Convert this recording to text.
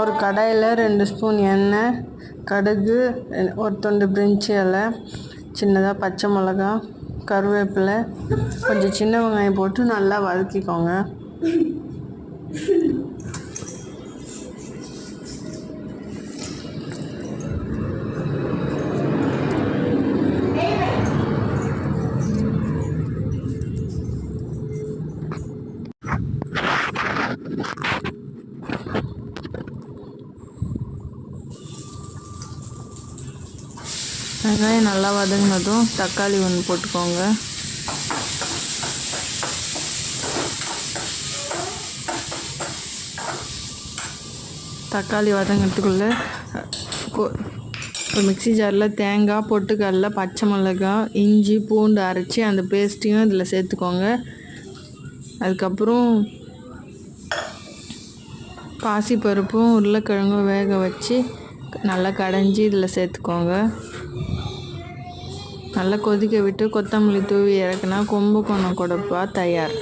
ஒரு கடாயில் 2 ஸ்பூன் எண்ணெய், கடுகு, ஒரு துண்டு பிரிஞ்சி இலை, சின்னதாக பச்சை மிளகா, கருவேப்பிலை, கொஞ்சம் சின்ன வெங்காயம் போட்டு நல்லா வதக்கிக்கோங்க. வெங்காயம் நல்லா வதங்கினதும் தக்காளி ஒன்று போட்டுக்கோங்க. தக்காளி வதங்கிறதுக்குள்ளே ஒரு மிக்ஸி ஜாரில் தேங்காய், பொட்டுக்கடலை, பச்சை மிளகாய், இஞ்சி, பூண்டு அரைச்சி அந்த பேஸ்ட்டையும் இதில் சேர்த்துக்கோங்க. அதுக்கப்புறம் பாசிப்பருப்பும் உருளைக்கிழங்கும் வேக வச்சு நல்லா கடைஞ்சி இதில் சேர்த்துக்கோங்க. நல்லா கொதிக்க விட்டு கொத்தமல்லி தூவி இறக்குனா கும்பகோணம் கொடப்பா தயார்.